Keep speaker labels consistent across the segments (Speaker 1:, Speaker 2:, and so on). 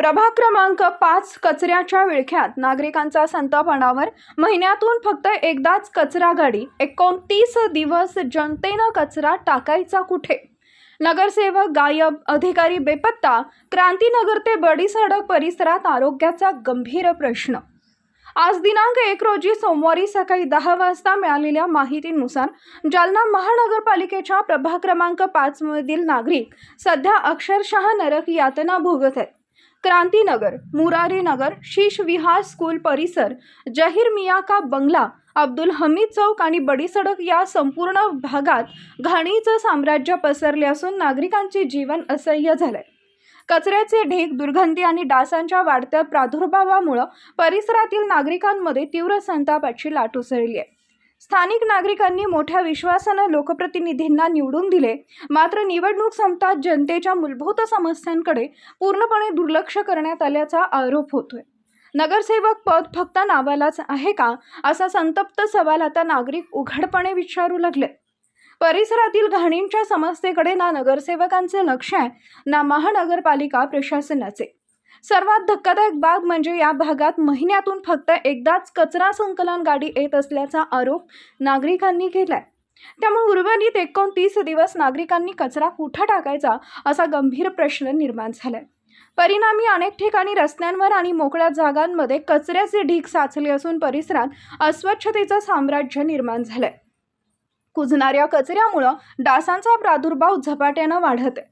Speaker 1: प्रभाग क्रमांक 5 कचऱ्याच्या विळख्यात नागरिकांचा संताप अनावर। महिन्यातून फक्त एकदाच कचरा गाडी, 29 दिवस जनतेनं कचरा टाकायचा कुठे? नगरसेवक गायब, अधिकारी बेपत्ता। क्रांतीनगर ते बडी सडक परिसरात आरोग्याचा गंभीर प्रश्न। आज दिनांक 1 रोजी सोमवारी सकाळी 10 वाजता मिळालेल्या माहितीनुसार जालना महानगरपालिकेच्या प्रभाग क्रमांक 5 मधील नागरिक सध्या अक्षरशः नरक यातना भोगत आहेत। क्रांतीनगर, मुरारी नगर, शीश विहार स्कूल परिसर, जहीर मियाँ का बंगला, अब्दुल हमीद चौक आणि बडी सडक या संपूर्ण भागात घाणीचं साम्राज्य पसरले असून नागरिकांचे जीवन असह्य झालंय। कचऱ्याचे ढीग, दुर्गंधी आणि डासांच्या वाढत्या प्रादुर्भावामुळे परिसरातील नागरिकांमध्ये तीव्र संतापाची लाट उसळली आहे। स्थानिक नागरिकांनी मोठ्या विश्वासाने लोकप्रतिनिधींना निवडून दिले, मात्र निवडणूक संपताच जनतेच्या मूलभूत समस्यांकडे पूर्णपणे दुर्लक्ष करण्यात आल्याचा आरोप होतोय। नगरसेवक पद फक्त नावालाच आहे का, असा संतप्त सवाल आता नागरिक उघडपणे विचारू लागले। परिसरातील घाणींच्या समस्येकडे ना नगरसेवकांचे लक्ष आहे, ना महानगरपालिका प्रशासनाचे। सर्वात धक्कादायक बाब म्हणजे या भागात महिन्यातून फक्त एकदाच कचरा संकलन गाडी येत असल्याचा आरोप नागरिकांनी केलाय। त्यामुळे उर्वरित 29 दिवस नागरिकांनी कचरा कुठे टाकायचा असा गंभीर प्रश्न निर्माण झालाय। परिणामी अनेक ठिकाणी रस्त्यांवर आणि मोकळ्या जागांमध्ये कचऱ्याचे ढीग साचले असून परिसरात अस्वच्छतेचं साम्राज्य निर्माण झालंय। कुजणाऱ्या कचऱ्यामुळे डासांचा प्रादुर्भाव झपाट्याने वाढत आहे।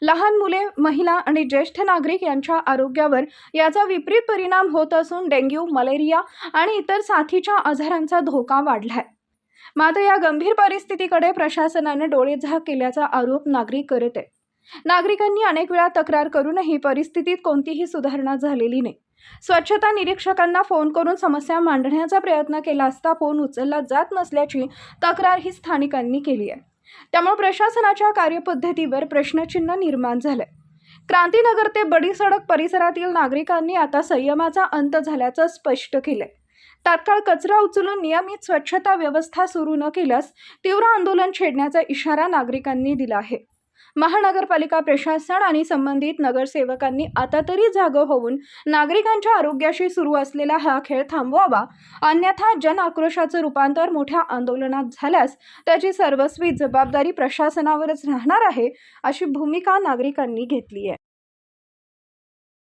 Speaker 1: लहान मुले, महिला आणि ज्येष्ठ नागरिक यांच्या आरोग्यावर याचा विपरीत परिणाम होत असून डेंग्यू, मलेरिया आणि इतर साथीच्या आजारांचा धोका वाढलाय। मात्र या गंभीर परिस्थितीकडे प्रशासनाने डोळेझाक केल्याचा आरोप नागरिक करत आहेत। नागरिकांनी अनेक वेळा तक्रार करूनही परिस्थितीत कोणतीही सुधारणा झालेली नाही। स्वच्छता निरीक्षकांना फोन करून समस्या मांडण्याचा प्रयत्न केला असता फोन उचलला जात नसल्याची तक्रार ही स्थानिकांनी केली आहे। त्यामुळे प्रशासनाच्या कार्यपद्धतीवर प्रश्नचिन्ह निर्माण झाले। क्रांतीनगर ते बडी सडक परिसरातील नागरिकांनी आता संयमाचा अंत झाल्याचं स्पष्ट केलंय। तात्काळ कचरा उचलून नियमित स्वच्छता व्यवस्था सुरू न केल्यास तीव्र आंदोलन छेडण्याचा इशारा नागरिकांनी दिला आहे। महानगरपालिका प्रशासन आणि संबंधित नगरसेवकांनी आता तरी जागं होऊन नागरिकांच्या आरोग्याशी सुरू असलेला हा खेळ थांबवावा, अन्यथा जन आक्रोशाचं रूपांतर मोठ्या आंदोलनात झाल्यास त्याची सर्वस्वी जबाबदारी प्रशासनावरच राहणार आहे, अशी भूमिका नागरिकांनी घेतली आहे।